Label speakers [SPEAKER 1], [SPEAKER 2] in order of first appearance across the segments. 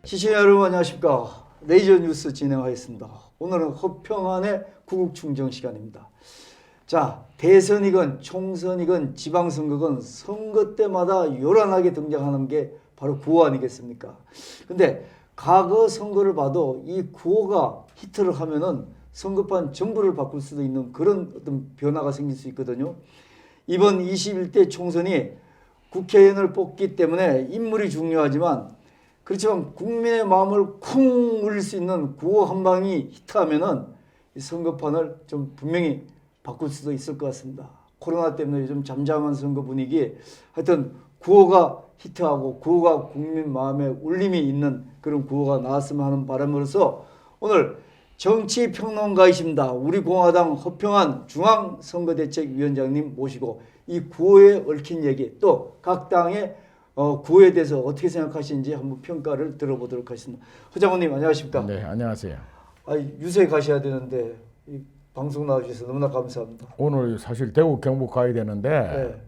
[SPEAKER 1] 시청자 여러분 안녕하십니까. 레이저 뉴스 진행하겠습니다. 오늘은 허평안의 구국충정 시간입니다. 자, 대선이건 총선이건 지방선거건 선거 때마다 요란하게 등장하는 게 바로 구호 아니겠습니까? 근데 과거 선거를 봐도 이 구호가 히트를 하면은 선거판 전부를 바꿀 수도 있는 그런 어떤 변화가 생길 수 있거든요. 이번 21대 총선이 국회의원을 뽑기 때문에 인물이 중요하지만 그렇지만 국민의 마음을 쿵 울릴 수 있는 구호 한 방이 히트하면은 이 선거판을 좀 분명히 바꿀 수도 있을 것 같습니다. 코로나 때문에 요즘 잠잠한 선거 분위기, 하여튼 구호가 히트하고 구호가 국민 마음에 울림이 있는 그런 구호가 나왔으면 하는 바람으로서 오늘 정치평론가이십니다. 우리 공화당 허평안 중앙선거대책위원장님 모시고 이 구호에 얽힌 얘기 또 각 당의 구호에 대해서 어떻게 생각하시는지 한번 평가를 들어보도록 하겠습니다. 허 장관님 안녕하십니까?
[SPEAKER 2] 네, 안녕하세요.
[SPEAKER 1] 유세 가셔야 되는데 이 방송 나와주셔서 너무나 감사합니다.
[SPEAKER 2] 오늘 사실 대구 경북 가야 되는데
[SPEAKER 1] 네.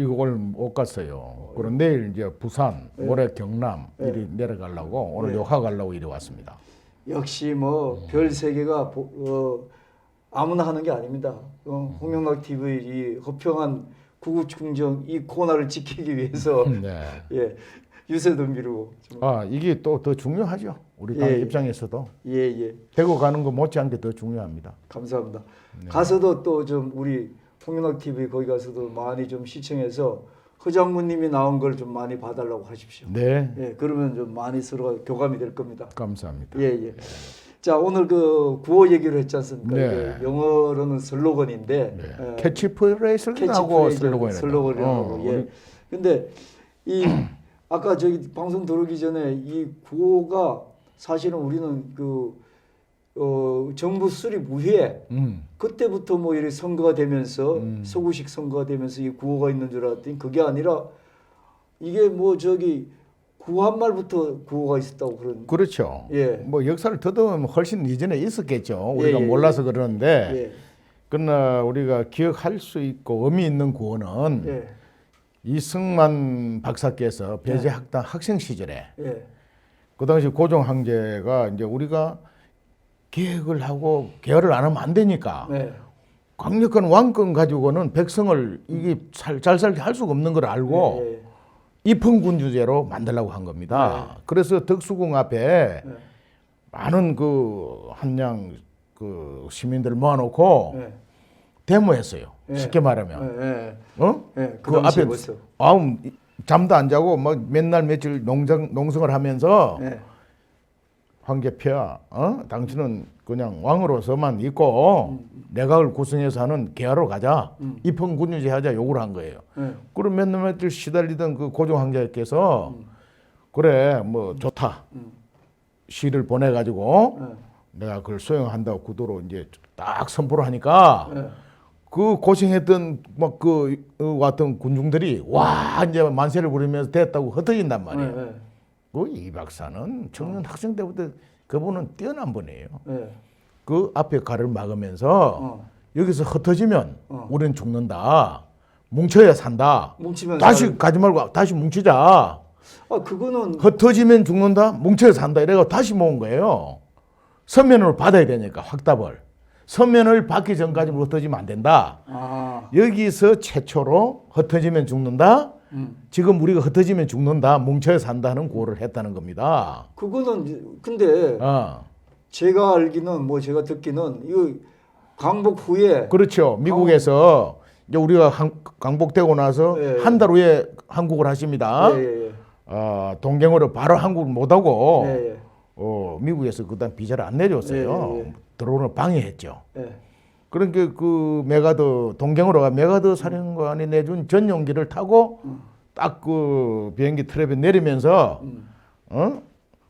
[SPEAKER 2] 이걸 못 갔어요. 그럼 내일 이제 부산,
[SPEAKER 1] 네.
[SPEAKER 2] 모레 경남
[SPEAKER 1] 네.
[SPEAKER 2] 이리 내려가려고 오늘
[SPEAKER 1] 네.
[SPEAKER 2] 요하 가려고 이리 왔습니다.
[SPEAKER 1] 역시 뭐 별 세 개가 아무나 하는 게 아닙니다. 홍영락 TV 이 허평한 구국충정 이 코너를 지키기 위해서
[SPEAKER 2] 네.
[SPEAKER 1] 예, 유세도 미루고
[SPEAKER 2] 이게 또 더 중요하죠. 우리 당
[SPEAKER 1] 예,
[SPEAKER 2] 입장에서도
[SPEAKER 1] 예.
[SPEAKER 2] 대구 가는 거 못지않게 더 중요합니다.
[SPEAKER 1] 감사합니다.
[SPEAKER 2] 네.
[SPEAKER 1] 가서도 또 좀 우리 홍윤학 TV 거기 가서도 많이 좀 시청해서 허 장군님이 나온 걸 좀 많이 봐달라고 하십시오.
[SPEAKER 2] 네,
[SPEAKER 1] 예, 그러면 좀 많이 서로 교감이 될 겁니다.
[SPEAKER 2] 감사합니다.
[SPEAKER 1] 예. 자, 오늘 그 구호 얘기를 했지 않습니까?
[SPEAKER 2] 네.
[SPEAKER 1] 이게 영어로는 슬로건인데
[SPEAKER 2] 네. 캐치프레이즈를 하고
[SPEAKER 1] 슬로건이라고. 예. 근데 이 아까 저기 방송 들어오기 전에 이 구호가 사실은 우리는 정부 수립 이후에 그때부터 뭐 이렇게 선거가 되면서 서구식 선거가 되면서 이 구호가 있는 줄 알았더니 그게 아니라 이게 뭐 저기 구한말부터 구호가 있었다고 그런.
[SPEAKER 2] 그렇죠.
[SPEAKER 1] 예.
[SPEAKER 2] 뭐 역사를 더듬으면 훨씬 이전에 있었겠죠. 우리가
[SPEAKER 1] 예.
[SPEAKER 2] 몰라서 그러는데
[SPEAKER 1] 예.
[SPEAKER 2] 그러나 우리가 기억할 수 있고 의미 있는 구호는
[SPEAKER 1] 예.
[SPEAKER 2] 이승만 박사께서 배제학당 학생 시절에
[SPEAKER 1] 예.
[SPEAKER 2] 그 당시 고종 황제가 이제 우리가 개혁을 하고 개혁을 안 하면 안 되니까
[SPEAKER 1] 네.
[SPEAKER 2] 강력한 왕권 가지고는 백성을 이게 잘 살게 할 수가 없는 걸 알고
[SPEAKER 1] 예.
[SPEAKER 2] 입헌군주제로 만들려고 한 겁니다. 그래서 덕수궁 앞에 많은 그 한양 그 시민들을 모아놓고 데모했어요. 쉽게 말하면.
[SPEAKER 1] 그 앞에
[SPEAKER 2] 잠도 안 자고 막 맨날 며칠 농성을 하면서 황제폐하, 당신은 그냥 왕으로서만 있고 내각을 구성해서 하는 개화로 가자. 입헌군주제 하자 요구를 한 거예요. 그럼 맨날 며칠 시달리던 그 고종 황제께서 그래 뭐 좋다. 시를 보내가지고 내가 그걸 수용한다고 구도로 이제 딱 선포를 하니까 그 고생했던 막 왔던 군중들이 와 이제 만세를 부리면서 됐다고 흩어진단 말이에요. 이 박사는 청년 학생 때부터 그분은 뛰어난 분이에요. 그 앞에 가를 막으면서 여기서 흩어지면 우리는 죽는다. 뭉쳐야 산다. 다시 가지 말고 다시 뭉치자.
[SPEAKER 1] 그거는
[SPEAKER 2] 흩어지면 죽는다. 뭉쳐야 산다. 이래가 다시 모은 거예요. 서면으로 받아야 되니까 확답을. 서면을 받기 전까지 흩어지면 안 된다. 여기서 최초로 흩어지면 죽는다. 지금 우리가 흩어지면 죽는다, 뭉쳐야 산다는 구호를 했다는 겁니다.
[SPEAKER 1] 그거는 근데 제가 알기는 뭐 제가 듣기는 이거 광복 후에
[SPEAKER 2] 그렇죠. 미국에서 이제 우리가 광복되고 나서 한 달 후에 한국을 하십니다. 동경으로 바로 한국을 못 하고 미국에서 그다음 비자를 안 내줬어요. 들어오는 방해했죠. 그러니까 그 동경으로 메가더 사령관이 내준 전용기를 타고 딱 그 비행기 트랩에 내리면서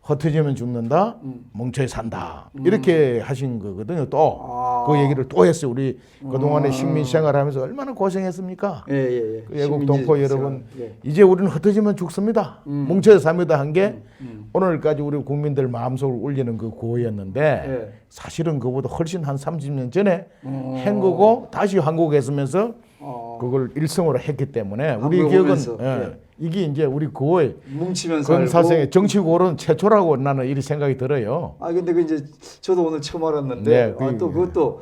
[SPEAKER 2] 흩어지면 죽는다, 뭉쳐야 산다 이렇게 하신 거거든요. 또 그 얘기를 또 했어요. 우리 그동안에 식민 생활하면서 얼마나 고생했습니까? 그 애국 동포 여러분, 이제 우리는 흩어지면 죽습니다. 뭉쳐야 삽니다 한 게 오늘까지 우리 국민들 마음속을 울리는 그 구호였는데 사실은 그보다 훨씬 한 30년 전에 한 거고 다시 한국에 있으면서 그걸 일성으로 했기 때문에 우리
[SPEAKER 1] 한국에
[SPEAKER 2] 기억은
[SPEAKER 1] 오면서,
[SPEAKER 2] 이게 이제 우리 구호의
[SPEAKER 1] 뭉치면서
[SPEAKER 2] 건사성의 정치 구호는 최초라고 나는 이런 생각이 들어요.
[SPEAKER 1] 근데 그 이제 저도 오늘 처음 알았는데
[SPEAKER 2] 네,
[SPEAKER 1] 또 그것도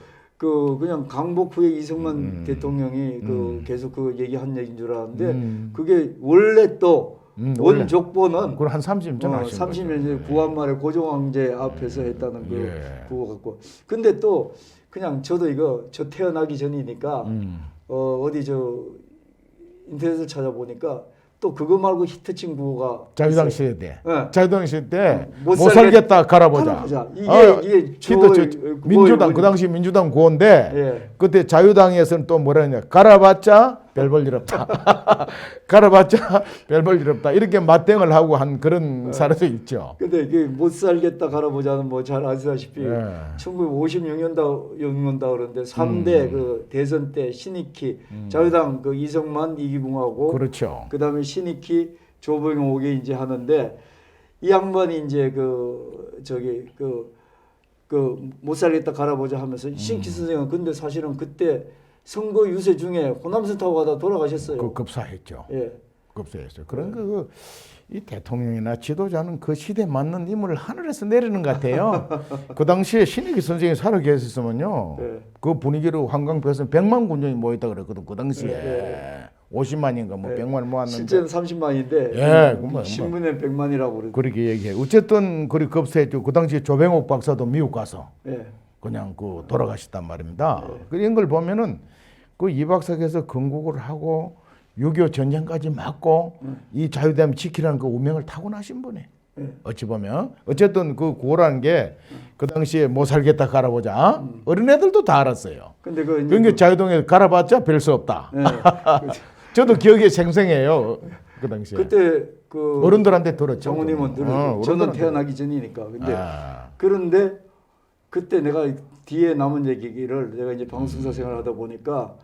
[SPEAKER 1] 그냥 강복 후에 이승만 대통령이 계속 그 얘기한 얘기인 줄 알았는데 그게 원래 또 원족보는
[SPEAKER 2] 그걸 한 30년 하신
[SPEAKER 1] 30년 구한말에 고종황제 앞에서 했다는 그거 같고 근데 또 그냥 저도 이거 저 태어나기 전이니까 어디 저 인터넷을 찾아보니까 또 그거 말고 히트친 구호가
[SPEAKER 2] 자유당 시대 때,
[SPEAKER 1] 네.
[SPEAKER 2] 자유당 시대 때
[SPEAKER 1] 못
[SPEAKER 2] 못 살겠다 갈아보자.
[SPEAKER 1] 이게
[SPEAKER 2] 민주당 그 당시 민주당 구호인데 그때 자유당에서는 또 뭐라 했냐 갈아봤자 별 볼 일 없다. 갈아봤자 별 볼 일 없다. 이렇게 맞대응을 하고 한 그런 사례도 있죠.
[SPEAKER 1] 근데 이게 못 살겠다 갈아보자는 뭐 잘 아시다시피 1956년도 그런데 3대 그 대선 때 신익희 자유당 그 이성만 이기붕하고
[SPEAKER 2] 그렇죠.
[SPEAKER 1] 그다음에 신익희 조병옥이 이제 하는데 이 양반이 이제 못 살겠다 갈아보자 하면서 신익희 선생은 근데 사실은 그때 선거 유세 중에 호남선 타고 가다 돌아가셨어요.
[SPEAKER 2] 그 급사했죠.
[SPEAKER 1] 예.
[SPEAKER 2] 급사했죠. 그런 이 대통령이나 지도자는 그 시대에 맞는 인물을 하늘에서 내리는 것 같아요. 그 당시에 신익희 선생이 살아 계셨으면요. 그 분위기로 한강변에서 100만 군중이 모였다 그랬거든. 그 당시에 50만인가 뭐 100만 모았는데
[SPEAKER 1] 실제는 30만인데 신문에 100만이라고 그러죠.
[SPEAKER 2] 그렇게 얘기해. 어쨌든 그리 급사했죠. 그 당시에 조병옥 박사도 미국 가서 그냥 돌아가셨단 말입니다. 이런 걸 보면은 그 이 박사께서 건국을 하고 6.25 전쟁까지 맞고 이 자유대한민국 지키라는 그 운명을 타고나신 분이. 어찌 보면 어쨌든 그 구호라는 게 그 당시에 못 살겠다 갈아보자. 어린애들도 다 알았어요.
[SPEAKER 1] 근데
[SPEAKER 2] 그러니까 자유동에 갈아봤자 별 수 없다. 저도 기억이 생생해요. 그 당시에.
[SPEAKER 1] 그때 그
[SPEAKER 2] 어른들한테 들었죠.
[SPEAKER 1] 장모님은 들었죠. 저는 태어나기 전이니까. 그런데 그때 내가 뒤에 남은 얘기를 내가 이제 방송사 생활하다 보니까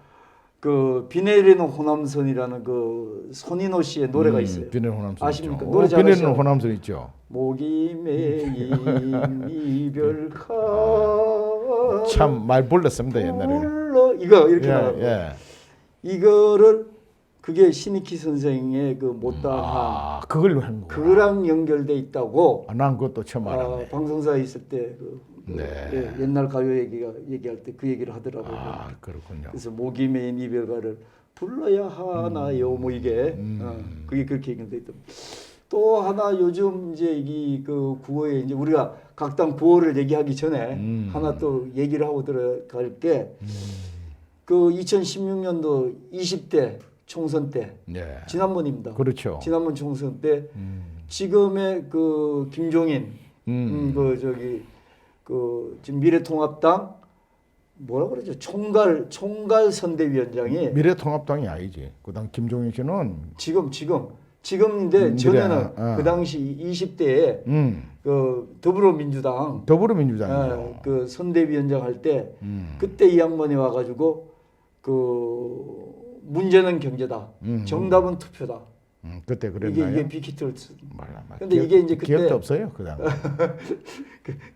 [SPEAKER 1] 비 내리는 호남선이라는 그 손인호 씨의 노래가 있어요.
[SPEAKER 2] 비 내리는 호남선
[SPEAKER 1] 아십니까?
[SPEAKER 2] 있죠.
[SPEAKER 1] 노래 잘
[SPEAKER 2] 비 내리는 호남선 있죠.
[SPEAKER 1] 목이 메인 이별가
[SPEAKER 2] 참 말 불렀습니다 옛날에.
[SPEAKER 1] 이거 이렇게 나가고 이거를 그게 신익희 선생의 그 못다한
[SPEAKER 2] 그걸 한 거.
[SPEAKER 1] 그랑 연결돼 있다고.
[SPEAKER 2] 난 그것도 처음 알았네.
[SPEAKER 1] 방송사에 있을 때 옛날 가요 얘기할 때 그 얘기를 하더라고요.
[SPEAKER 2] 그렇군요.
[SPEAKER 1] 그래서 목이 메인 이별가를 불러야 하나요? 뭐 이게 그게 그렇게 연결돼 있다. 또 하나 요즘 이제 이 그 구호에 이제 우리가 각당 구호를 얘기하기 전에 하나 또 얘기를 하고 들어갈 게 그 2016년도 20대 총선 때 지난번입니다.
[SPEAKER 2] 그렇죠.
[SPEAKER 1] 지난번 총선 때 지금의 그 김종인 지금 미래통합당 뭐라 그러죠? 총괄 선대위원장이
[SPEAKER 2] 미래통합당이 아니지. 그다음 김종인 씨는
[SPEAKER 1] 지금인데 전에는 그 당시 20대에 더불어민주당이요. 그 선대위원장 할 때 그때 이 양반이 와가지고 문제는 경제다. 정답은 투표다.
[SPEAKER 2] 그때 그랬나요?
[SPEAKER 1] 이게 빅히트를
[SPEAKER 2] 몰라.
[SPEAKER 1] 근데 이게 이제 그때
[SPEAKER 2] 기억도 없어요. 그다음.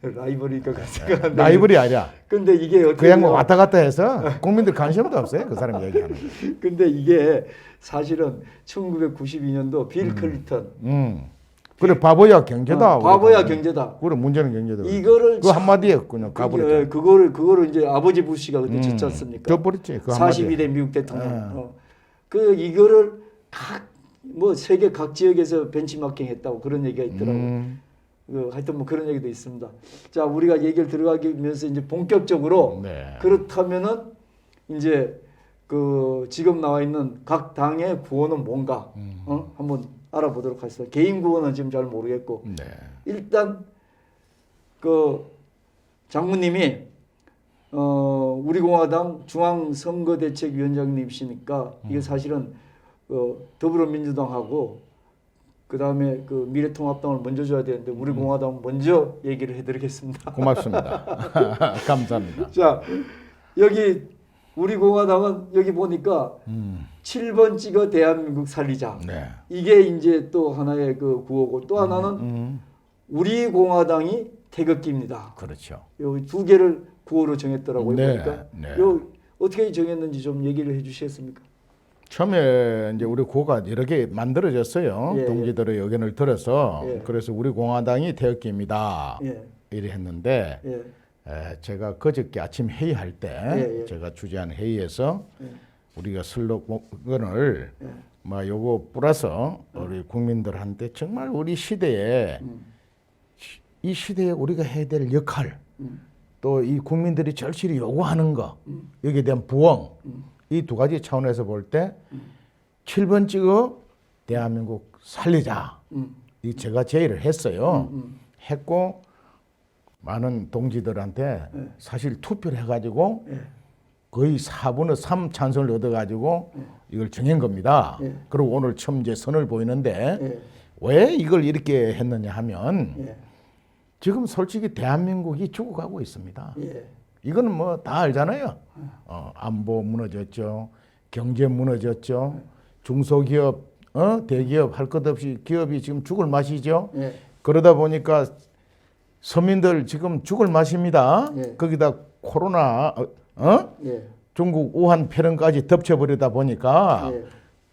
[SPEAKER 1] 라이벌이니까 생각하는데.
[SPEAKER 2] 라이벌이 아니야.
[SPEAKER 1] 근데 이게 어떻게
[SPEAKER 2] 그냥 뭐 왔다 갔다 해서 국민들 관심도 없어요. 그 사람 얘기하는 거.
[SPEAKER 1] 근데 이게 사실은 1992년도 빌 클린턴.
[SPEAKER 2] 그래 바보야 경제다.
[SPEAKER 1] 바보야 경제다.
[SPEAKER 2] 그래 문제는 경제다.
[SPEAKER 1] 이거를
[SPEAKER 2] 그 한마디에 그냥 가버렸죠.
[SPEAKER 1] 그거를 이제 아버지 부시가 그때 짓지 않습니까?
[SPEAKER 2] 져버렸지. 그
[SPEAKER 1] 42대 미국 대통령. 이거를 뭐 세계 각 지역에서 벤치마킹 했다고 그런 얘기가 있더라고요. 하여튼 뭐 그런 얘기도 있습니다. 자, 우리가 얘기를 들어가면서 이제 본격적으로 그렇다면은 이제 지금 나와 있는 각 당의 구호는 뭔가 한번 알아보도록 하겠습니다. 개인 구호는 지금 잘 모르겠고 일단 장모님이 우리공화당 중앙선거대책위원장님이시니까 이게 사실은 더불어민주당하고 그 다음에 미래통합당을 먼저 줘야 되는데 우리공화당 먼저 얘기를 해드리겠습니다.
[SPEAKER 2] 고맙습니다. 감사합니다.
[SPEAKER 1] 자, 여기 우리공화당은 여기 보니까 7번 찍어 대한민국 살리자. 이게 이제 또 하나의 그 구호고 또 하나는 우리공화당이 태극기입니다.
[SPEAKER 2] 그렇죠.
[SPEAKER 1] 요 두 개를 구호로 정했더라고요. 그러니까 요 어떻게 정했는지 좀 얘기를 해주시겠습니까?
[SPEAKER 2] 처음에 이제 우리 구가 여러 개 만들어졌어요.
[SPEAKER 1] 예,
[SPEAKER 2] 동지들의 의견을 들어서
[SPEAKER 1] 예.
[SPEAKER 2] 그래서 우리 공화당이 태극기입니다.
[SPEAKER 1] 예.
[SPEAKER 2] 이래 했는데
[SPEAKER 1] 예.
[SPEAKER 2] 제가 그저께 아침 회의할 때
[SPEAKER 1] 예, 예.
[SPEAKER 2] 제가 주재한 회의에서
[SPEAKER 1] 예.
[SPEAKER 2] 우리가 슬로건을
[SPEAKER 1] 예.
[SPEAKER 2] 뭐 요거 뿌려서 우리 국민들한테 정말 우리 시대에 이 시대에 우리가 해야 될 역할 또 이 국민들이 절실히 요구하는 거 여기에 대한 부응 이 두 가지 차원에서 볼 때 7번 찍어 대한민국 살리자 이 제가 제의를 했어요. 했고 많은 동지들한테 사실 투표를 해가지고 거의 4분의 3 찬성을 얻어가지고 이걸 정한 겁니다. 그리고 오늘 처음 이제 선을 보이는데 왜 이걸 이렇게 했느냐 하면 지금 솔직히 대한민국이 죽어가고 있습니다. 이거는 뭐 다 알잖아요. 안보 무너졌죠. 경제 무너졌죠. 중소기업, 대기업 할 것 없이 기업이 지금 죽을 맛이죠. 그러다 보니까 서민들 지금 죽을 맛입니다. 거기다 코로나, 중국 우한 폐렴까지 덮쳐버리다 보니까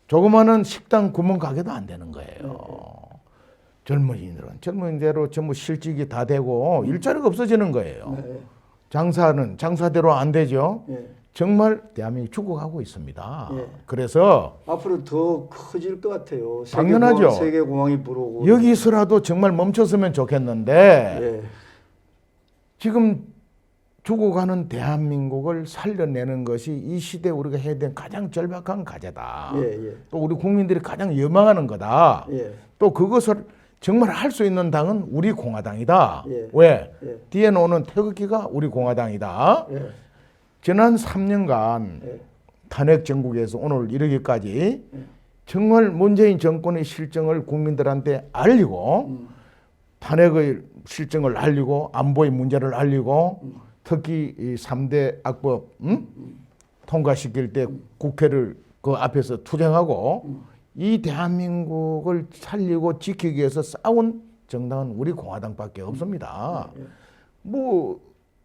[SPEAKER 2] 조그마한 식당 구멍 가게도 안 되는 거예요. 젊은이들은 전부 실직이 다 되고 일자리가 없어지는 거예요. 장사는 장사대로 안 되죠. 정말 대한민국이 죽어가고 있습니다. 그래서
[SPEAKER 1] 앞으로 더 커질 것 같아요.
[SPEAKER 2] 당연하죠.
[SPEAKER 1] 세계 공항이 불어오고
[SPEAKER 2] 여기서라도 정말 멈췄으면 좋겠는데 지금 죽어가는 대한민국을 살려내는 것이 이 시대에 우리가 해야 되는 가장 절박한 과제다. 또 우리 국민들이 가장 열망하는 거다. 또 그것을 정말 할 수 있는 당은 우리 공화당이다. 왜? 뒤에 나오는 태극기가 우리 공화당이다. 지난 3년간 탄핵 정국에서 오늘 이르기까지 정말 문재인 정권의 실정을 국민들한테 알리고 탄핵의 실정을 알리고 안보의 문제를 알리고 특히 이 3대 악법 통과시킬 때 국회를 그 앞에서 투쟁하고 이 대한민국을 살리고 지키기 위해서 싸운 정당은 우리 공화당밖에 없습니다. 뭐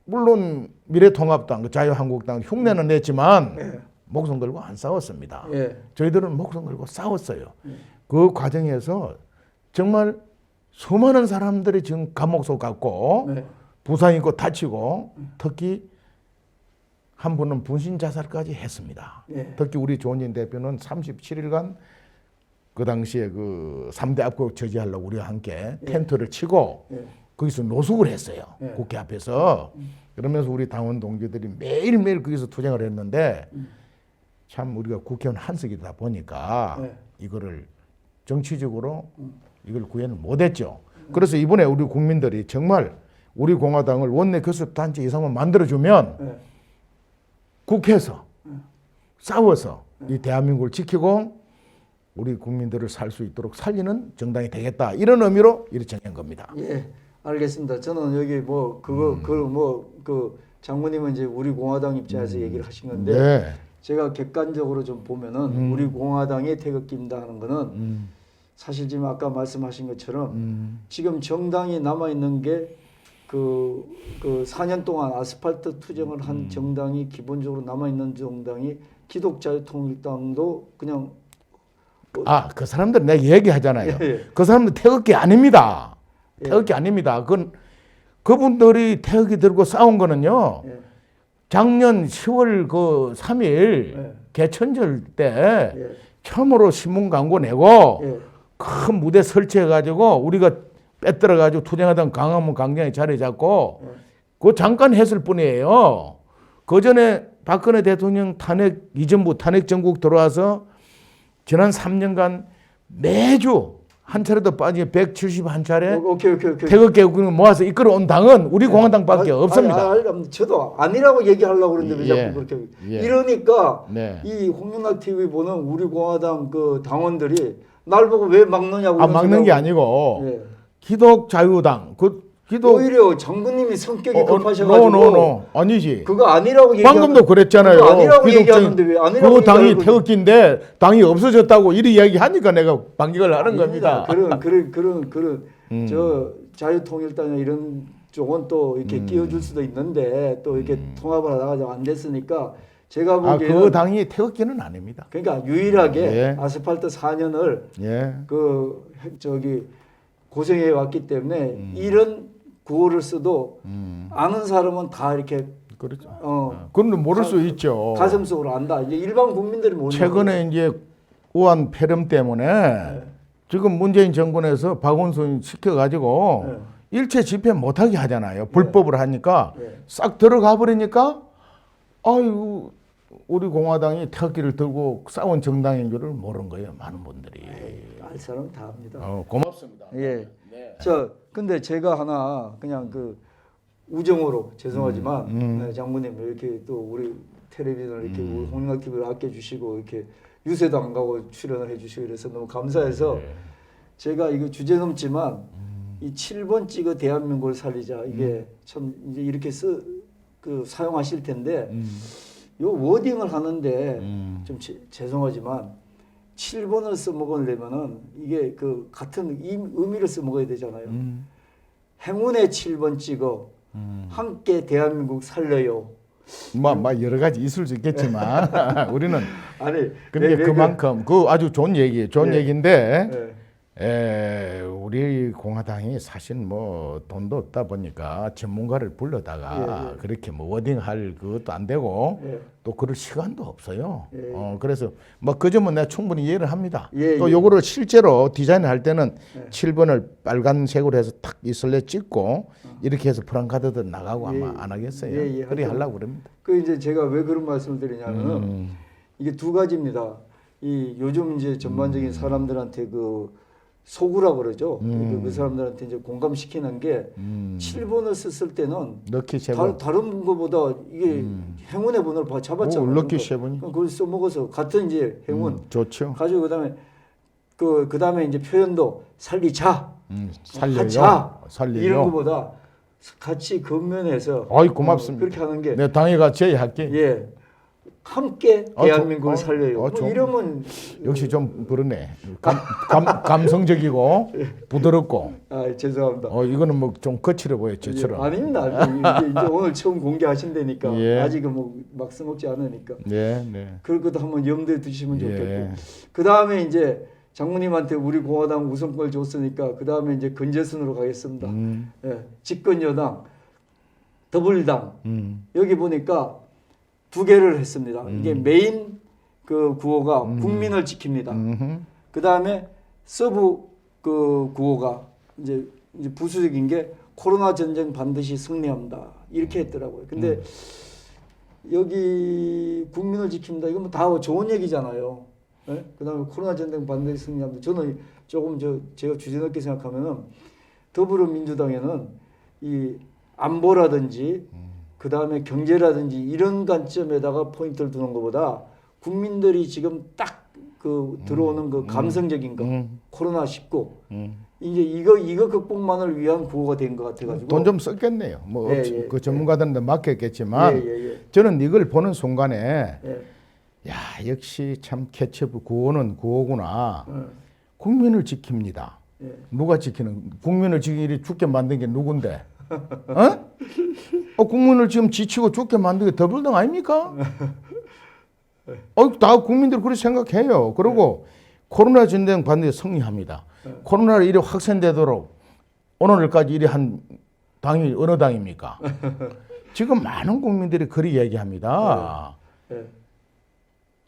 [SPEAKER 2] 물론 미래통합당, 자유한국당 흉내는 냈지만 목숨 걸고 안 싸웠습니다. 저희들은 목숨 걸고 싸웠어요. 그 과정에서 정말 수많은 사람들이 지금 감옥 속 갔고 부상 입고 다치고 특히 한 분은 분신 자살까지 했습니다. 특히 우리 조은진 대표는 37일간 그 당시에 그 3대 압국 저지하려고 우리와 함께 텐트를 치고 거기서 노숙을 했어요. 국회 앞에서. 그러면서 우리 당원 동지들이 매일매일 거기서 투쟁을 했는데 참 우리가 국회의원 한석이다 보니까 이거를 정치적으로 이걸 구현을 못했죠. 그래서 이번에 우리 국민들이 정말 우리 공화당을 원내 교섭단체 이상만 만들어주면 국회에서 싸워서 이 대한민국을 지키고 우리 국민들을 살 수 있도록 살리는 정당이 되겠다. 이런 의미로 이렇게 정한 겁니다.
[SPEAKER 1] 알겠습니다. 저는 여기 뭐 그 장모님은 이제 우리 공화당 입장에서 얘기를 하신 건데 제가 객관적으로 좀 보면은 우리 공화당이 태극기입니다 하는 거는 사실 지금 아까 말씀하신 것처럼 지금 정당이 남아 있는 게 그 4년 동안 아스팔트 투쟁을 한 정당이 기본적으로 남아 있는 정당이 기독자유통일당도 그냥
[SPEAKER 2] 그 사람들 내가 얘기하잖아요. 그 사람들 태극기 아닙니다. 태극기 아닙니다. 그분들이 태극기 들고 싸운 거는요. 작년 10월 그 3일 개천절 때 처음으로 신문 광고 내고 큰 무대 설치해가지고 우리가 빼들어가지고 투쟁하던 광화문 광장에 자리 잡고 그거 잠깐 했을 뿐이에요. 그 전에 박근혜 대통령 탄핵 이전부 탄핵 정국 들어와서 지난 3년간 매주 한 차례도 빠지게 171차례 태극기 모아서 이끌어온 당은 우리 공화당밖에 없습니다.
[SPEAKER 1] 저도 아니라고 얘기하려고 그러는데 왜 자꾸 그렇게 이러니까 이 홍윤아 TV 보는 우리 공화당 그 당원들이 날 보고 왜 막느냐고.
[SPEAKER 2] 막는 게 아니고 기독자유당
[SPEAKER 1] 오히려 장군님이 성격이 급하셔가지고
[SPEAKER 2] 아니지.
[SPEAKER 1] 그거 아니라고
[SPEAKER 2] 방금도 그랬잖아요.
[SPEAKER 1] 그거 아니라고 얘기하는데 왜 아니라고?
[SPEAKER 2] 그 당이 태극기인데 당이 없어졌다고 이리 이야기하니까 내가 반격을 하는 겁니다.
[SPEAKER 1] 그런 저 자유통일당이나 이런 쪽은 또 이렇게 끼워줄 수도 있는데 또 이렇게 통합을 하다가 안 됐으니까 제가 보기에는
[SPEAKER 2] 그 당이 태극기는 아닙니다.
[SPEAKER 1] 그러니까 유일하게
[SPEAKER 2] 예.
[SPEAKER 1] 아스팔트 4년을
[SPEAKER 2] 예.
[SPEAKER 1] 고생해 왔기 때문에 이런 구호를 써도 아는 사람은 다 이렇게
[SPEAKER 2] 그렇죠. 그건 모를 수 있죠.
[SPEAKER 1] 가슴속으로 안다. 이제 일반 국민들이 모르는
[SPEAKER 2] 최근에 이제 우한 폐렴 때문에 지금 문재인 정권에서 박원순 시켜가지고 일체 집회 못하게 하잖아요. 불법을 하니까 싹 들어가 버리니까 아유 우리 공화당이 태극기를 들고 싸운 정당인 줄을 모르는 거예요. 많은 분들이.
[SPEAKER 1] 알 사람 다 압니다.
[SPEAKER 2] 고맙습니다.
[SPEAKER 1] 예.
[SPEAKER 2] 네.
[SPEAKER 1] 근데 제가 하나 그냥 그 우정으로 죄송하지만 장모님 이렇게 또 우리 텔레비전을 이렇게 우리 홍익학 TV를 아껴주시고 이렇게 유세도 안 가고 출연을 해주시고 이래서 너무 감사해서 제가 이거 주제 넘지만 이 7번 찍어 대한민국을 살리자 이게 참 이제 이렇게 사용하실 텐데 요 워딩을 하는데 좀 죄송하지만 7번을 써먹으려면은 이게 그 같은 의미를 써먹어야 되잖아요. 행운의 7번 찍어 함께 대한민국 살려요.
[SPEAKER 2] 뭐 여러 가지 있을 수 있겠지만 우리는
[SPEAKER 1] 아니
[SPEAKER 2] 근데 그만큼 그 아주 좋은 얘기인데 우리 공화당이 사실 뭐 돈도 없다 보니까 전문가를 불러다가 그렇게 뭐 워딩할 그것도 안 되고 또 그럴 시간도 없어요. 그래서 뭐 그 점은 내가 충분히 이해를 합니다. 또 요거를 실제로 디자인할 때는 7번을 빨간색으로 해서 탁 이슬레 찍고 이렇게 해서 프랑카드도 나가고 아마 안 하겠어요. 그리 하려고 그럽니다.
[SPEAKER 1] 그 이제 제가 왜 그런 말씀을 드리냐면은 이게 두 가지입니다. 이 요즘 이제 전반적인 사람들한테 그 소구라 그러죠. 그 사람들한테 이제 공감시키는 게 7번을 썼을 때는
[SPEAKER 2] 럭키 세븐
[SPEAKER 1] 다른 것보다 이게 행운의 번호를 잡았잖아요.
[SPEAKER 2] 럭키 세븐이
[SPEAKER 1] 그걸 써먹어서 같은 이제 행운
[SPEAKER 2] 좋죠.
[SPEAKER 1] 가지고 그다음에 이제 표현도 살리자,
[SPEAKER 2] 살려요, 살리요.
[SPEAKER 1] 이런 것보다 같이 건면해서
[SPEAKER 2] 아이 고맙습니다.
[SPEAKER 1] 그렇게 하는 게
[SPEAKER 2] 내 당회가 제의할게.
[SPEAKER 1] 예. 함께 대한민국을 살려요. 뭐 이러면
[SPEAKER 2] 역시 좀 그러네. 감성적이고 부드럽고.
[SPEAKER 1] 죄송합니다.
[SPEAKER 2] 이거는 뭐 좀 거칠어 보여 저처럼.
[SPEAKER 1] 아닙니다. 이제 오늘 처음 공개하신다니까 아직은 뭐 막 써먹지 않으니까.
[SPEAKER 2] 네.
[SPEAKER 1] 그럴 것도 한번 염두에 두시면 좋겠고. 그 다음에 이제 장모님한테 우리 공화당 우선권을 줬으니까 그 다음에 이제 건재선으로 가겠습니다. 집권 여당, 더불당 여기 보니까. 두 개를 했습니다. 이게 메인 그 구호가 국민을 지킵니다. 그 다음에 서브 그 구호가 이제 부수적인 게 코로나 전쟁 반드시 승리합니다. 이렇게 했더라고요. 근데 여기 국민을 지킵니다. 이건 뭐 다 좋은 얘기잖아요. 네? 그 다음에 코로나 전쟁 반드시 승리합니다. 저는 조금 제가 주제 넓게 생각하면은 더불어민주당에는 이 안보라든지 그 다음에 경제라든지 이런 관점에다가 포인트를 두는 것보다 국민들이 지금 딱 그 들어오는 그 감성적인 거 코로나19 이제 이거 극복만을 위한 구호가 된 것 같아가지고
[SPEAKER 2] 돈 좀 썼겠네요. 뭐 그 전문가들한테 맡겼겠지만 저는 이걸 보는 순간에 야 역시 참 케첩 구호는 구호구나. 국민을 지킵니다. 누가 지키는? 국민을 지키기 죽게 만든 게 누군데? 국민을 지금 지치고 죽게 만든 게 더불어당 아닙니까? 다 국민들 그렇게 생각해요. 그리고 코로나 전쟁 반드시 승리합니다. 코로나를 이리 확산되도록 오늘까지 이리 한 당이 어느 당입니까? 지금 많은 국민들이 그리 얘기합니다.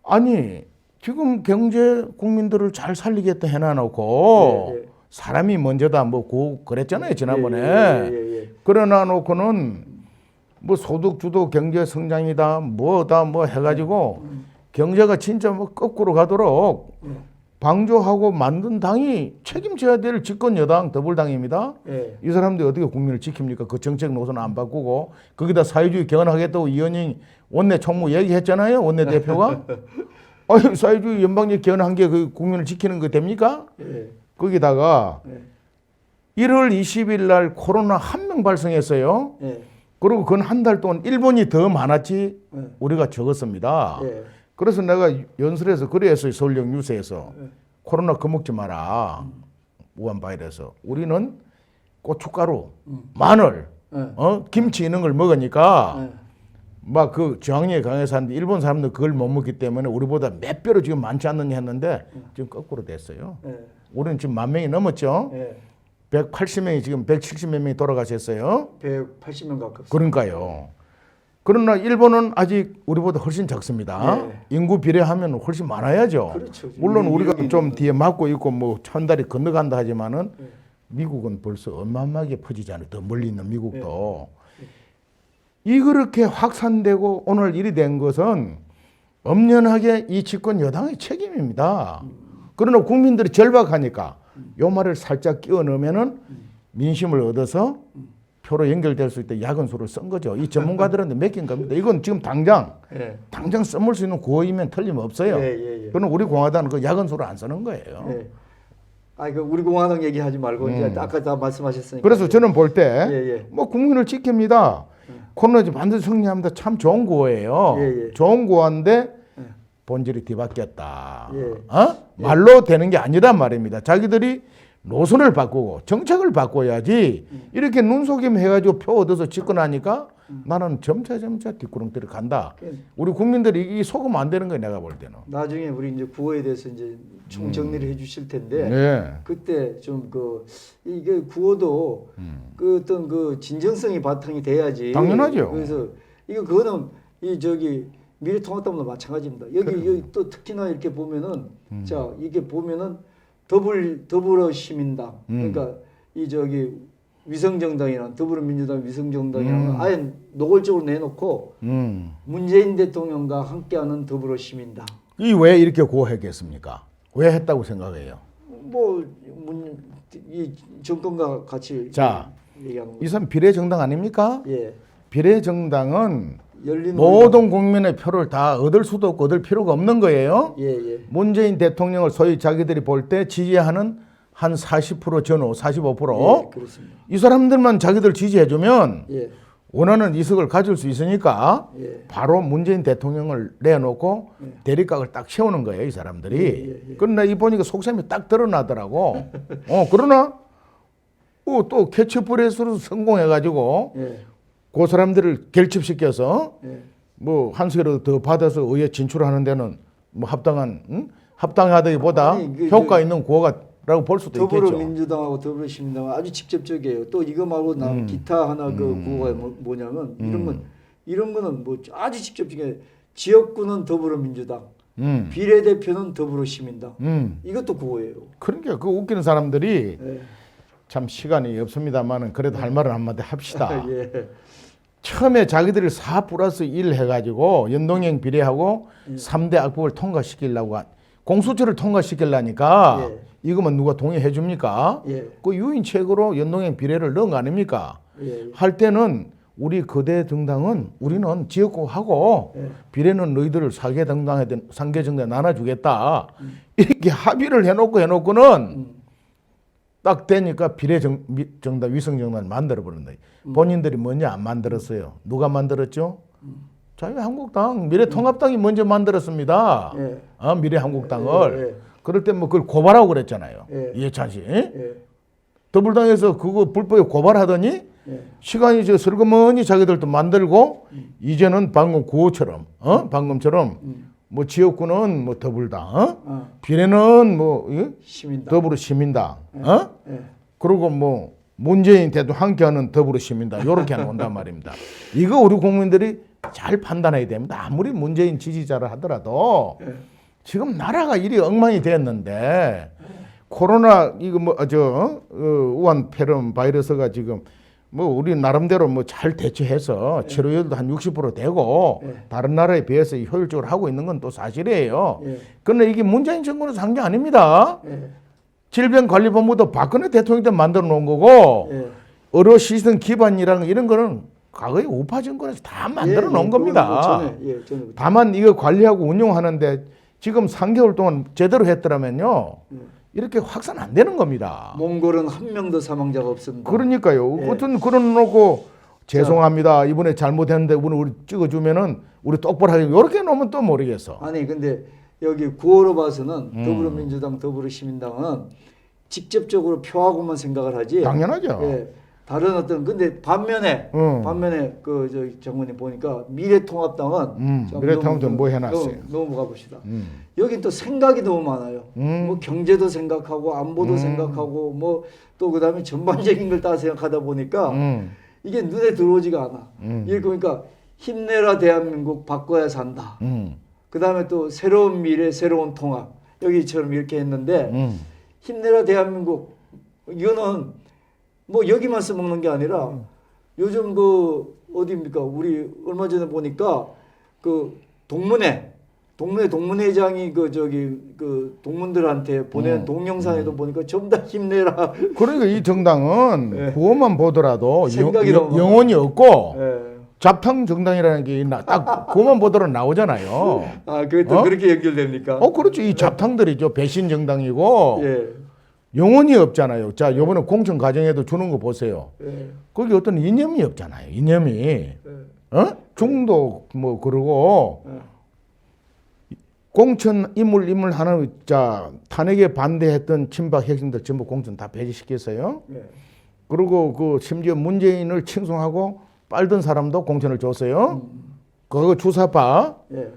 [SPEAKER 2] 아니 지금 경제 국민들을 잘 살리겠다 해놔놓고 사람이 먼저다 뭐 그랬잖아요 지난번에. 그러나 놓고는 뭐 소득 주도 경제 성장이다 뭐다 뭐 해가지고 경제가 진짜 뭐 거꾸로 가도록 방조하고 만든 당이 책임져야 될 집권 여당 더불당입니다. 이 사람들이 어떻게 국민을 지킵니까? 그 정책 노선 안 바꾸고 거기다 사회주의 개헌하겠다고 이현영 원내 총무 얘기했잖아요. 원내 대표가. 사회주의 연방제 개헌한 게 그 국민을 지키는 거 됩니까? 거기다가 1월 20일 날 코로나 1명 발생했어요. 그리고 그건 한 달 동안 일본이 더 많았지 우리가 적었습니다. 그래서 내가 연설에서 그랬어요. 서울역 뉴스에서. 코로나 겁먹지 마라. 우한 바이러스. 우리는 고춧가루, 마늘, 김치 이런 걸 먹으니까 막 그 저항력이 강해서 하는데 일본 사람들 그걸 못 먹기 때문에 우리보다 몇 배로 지금 많지 않느냐 했는데 지금 거꾸로 됐어요.
[SPEAKER 1] 예.
[SPEAKER 2] 우리는 지금 10,000명이 넘었죠.
[SPEAKER 1] 예.
[SPEAKER 2] 180명이 지금 170몇 명이 돌아가셨어요.
[SPEAKER 1] 180명 가깝습니다.
[SPEAKER 2] 그러니까요. 그러나 일본은 아직 우리보다 훨씬 작습니다.
[SPEAKER 1] 네.
[SPEAKER 2] 인구 비례하면 훨씬 많아야죠.
[SPEAKER 1] 그렇죠.
[SPEAKER 2] 물론 우리가
[SPEAKER 1] 인구가
[SPEAKER 2] 좀
[SPEAKER 1] 있는데.
[SPEAKER 2] 뒤에 막고 있고 뭐 천달이 건너간다 하지만은
[SPEAKER 1] 네.
[SPEAKER 2] 미국은 벌써 어마어마하게 퍼지잖아요. 더 멀리 있는 미국도.
[SPEAKER 1] 네.
[SPEAKER 2] 이 그렇게 확산되고 오늘 일이 된 것은 엄연하게 이 집권 여당의 책임입니다. 그러나 국민들이 절박하니까 요 말을 살짝 끼워 넣으면은 민심을 얻어서 표로 연결될 수 있게 야근수를 쓴 거죠. 이 전문가들한테 맡긴 겁니다. 이건 지금 당장 써물 수 있는 구호이면 틀림없어요. 그러나 우리 공화당은 그 야근수를 안 쓰는 거예요.
[SPEAKER 1] 예. 아, 그 우리 공화당 얘기하지 말고 이제 아까 다 말씀하셨으니까.
[SPEAKER 2] 그래서 저는 볼 때 뭐 국민을 지킵니다. 코로나 반드시 승리합니다. 참 좋은 구호예요. 좋은 구호인데 본질이 뒤바뀌었다. 말로 되는 게 아니란 말입니다. 자기들이 노선을 바꾸고 정책을 바꿔야지 이렇게 눈속임 해가지고 표 얻어서 집권하니까 나는 점차 뒷구렁텅이를 간다. 우리 국민들이 이 속으면 안 되는 거예요. 내가 볼 때는.
[SPEAKER 1] 나중에 우리 이제 구호에 대해서 이제 총 정리를 해주실 텐데 그때 좀 그 이게 구호도 그 어떤 그 진정성이 바탕이 돼야지.
[SPEAKER 2] 당연하죠.
[SPEAKER 1] 그래서 이거 그거는 이 저기 미래통합당도 마찬가지입니다. 여기 또 특히나 이렇게 보면은 자 이게 보면은 더불어 시민당 그러니까 이 저기 위성정당이랑 더불어민주당 위성정당이랑 아예 노골적으로 내놓고 문재인 대통령과 함께하는 더불어시민당.
[SPEAKER 2] 이 왜 이렇게 구호했겠습니까? 왜 했다고 생각해요?
[SPEAKER 1] 이 정권과 같이
[SPEAKER 2] 자,
[SPEAKER 1] 얘기하는
[SPEAKER 2] 이 사람 비례정당 아닙니까?
[SPEAKER 1] 예.
[SPEAKER 2] 비례정당은
[SPEAKER 1] 열린
[SPEAKER 2] 모든 국민의 표를 다 얻을 수도 없고 얻을 필요가 없는 거예요.
[SPEAKER 1] 예.
[SPEAKER 2] 문재인 대통령을 소위 자기들이 볼 때 지지하는 한 40% 전후, 45%.
[SPEAKER 1] 그렇습니다.
[SPEAKER 2] 이 사람들만 자기들 지지해주면
[SPEAKER 1] 예.
[SPEAKER 2] 원하는 이석을 가질 수 있으니까
[SPEAKER 1] 예.
[SPEAKER 2] 바로 문재인 대통령을 내놓고 대립각을 딱 세우는 거예요, 이 사람들이. 그러나 이 보니까 속셈이 딱 드러나더라고. 그러나 또 캐치프레스로 성공해가지고 그 사람들을 결집시켜서 뭐 한 수라도 더 받아서 의회 진출하는 데는 뭐 합당하다기보다 효과 있는 구호가라고 볼 수도 있겠죠.
[SPEAKER 1] 더불어민주당하고 더불어시민당은 아주 직접적이에요. 또 이거 말고 나 기타 하나 그 구호가 뭐냐면 이런 거는 뭐 아주 직접적인 지역구는 더불어민주당, 비례대표는 더불어시민당. 이것도 구호예요.
[SPEAKER 2] 그러니까 그 웃기는 사람들이 참 시간이 없습니다만은 그래도 할 말은 한마디 합시다. 처음에 자기들이 4+1 해가지고 연동형 비례하고 3대 악법을 통과시키려고 공수처를 통과시키려니까 이거면 누가 동의해 줍니까? 그 유인책으로 연동형 비례를 넣은 거 아닙니까? 할 때는 우리 거대 정당은 우리는 지역구하고 비례는 너희들을 3개 정당에 나눠주겠다. 이렇게 합의를 해놓고는 딱 되니까 비례정당, 위성정당을 만들어버린다. 본인들이 먼저 안 만들었어요. 누가 만들었죠? 자유한국당, 미래통합당이 먼저 만들었습니다. 미래한국당을. 그럴 때 뭐 그걸 고발하고 그랬잖아요. 이해찬 씨. 더불당에서 그거 불법에 고발하더니 시간이 저 슬그머니 자기들도 만들고 이제는 방금 구호처럼, 방금처럼 뭐 지역구는 뭐 더불당, 비례는 뭐 더불어시민당, 그리고 뭐 문재인 대통령 함께하는 더불어시민당 이렇게 나온단 말입니다. 이거 우리 국민들이 잘 판단해야 됩니다. 아무리 문재인 지지자를 하더라도 지금 나라가 이리 엉망이 됐는데 코로나 이거 우한 폐렴 바이러스가 지금 뭐 우리 나름대로 뭐 잘 대처해서 치료율도 한 60% 되고 다른 나라에 비해서 효율적으로 하고 있는 건 또 사실이에요. 그런데 이게 문재인 정권에서 한 게 아닙니다. 질병관리본부도 박근혜 대통령 때 만들어 놓은 거고 의료 시스템 기반이라는 이런 거는 과거에 우파 정권에서 다 만들어 놓은 겁니다. 다만 이거 관리하고 운영하는데 지금 3개월 동안 제대로 했더라면요. 이렇게 확산 안 되는 겁니다.
[SPEAKER 1] 몽골은 한 명도 사망자가 없습니다.
[SPEAKER 2] 그러니까요. 어떤 그런 놓고 죄송합니다. 이번에 잘못했는데 우리 찍어주면은 우리 똑바로 하게 이렇게 놓으면 또 모르겠어.
[SPEAKER 1] 아니 근데 여기 구호로 봐서는 더불어민주당, 더불어시민당은 직접적으로 표하고만 생각을 하지.
[SPEAKER 2] 당연하죠.
[SPEAKER 1] 다른 어떤 근데 반면에 그 저 장모님 보니까 미래통합당은
[SPEAKER 2] 미래통합당 뭐 해놨어요?
[SPEAKER 1] 넘어가 봅시다. 여기 또 생각이 너무 많아요. 뭐 경제도 생각하고 안보도 생각하고 뭐 또 그다음에 전반적인 걸 다 생각하다 보니까 이게 눈에 들어오지가 않아. 이게 그러니까 힘내라 대한민국 바꿔야 산다. 그다음에 또 새로운 미래 새로운 통합 여기처럼 이렇게 했는데 힘내라 대한민국 이거는 뭐 여기만 써먹는 게 아니라 요즘 그 어디입니까? 우리 얼마 전에 보니까 그 동문회장이 그 저기 그 동문들한테 보낸 동영상에도 보니까 전부 다 힘내라.
[SPEAKER 2] 그러니까 이 정당은
[SPEAKER 1] 네.
[SPEAKER 2] 그것만 보더라도
[SPEAKER 1] 생각이 너무
[SPEAKER 2] 영혼이 없고
[SPEAKER 1] 예.
[SPEAKER 2] 잡탕 정당이라는 게 딱 그것만 보더라도 나오잖아요.
[SPEAKER 1] 아, 그게 또 그렇게 연결됩니까?
[SPEAKER 2] 그렇죠. 이 잡탕들이죠. 배신 정당이고
[SPEAKER 1] 예.
[SPEAKER 2] 영혼이 없잖아요. 자, 이번에 공천 과정에도 주는 거 보세요.
[SPEAKER 1] 예.
[SPEAKER 2] 거기 어떤 이념이 없잖아요. 이념이.
[SPEAKER 1] 예.
[SPEAKER 2] 중도 뭐 그러고
[SPEAKER 1] 예.
[SPEAKER 2] 공천 인물 하나 자 탄핵에 반대했던 친박 핵심들 전부 공천 다 배제시켰어요.
[SPEAKER 1] 예.
[SPEAKER 2] 그리고 그 심지어 문재인을 칭송하고 빨던 사람도 공천을 줬어요. 그거 주사파
[SPEAKER 1] 예.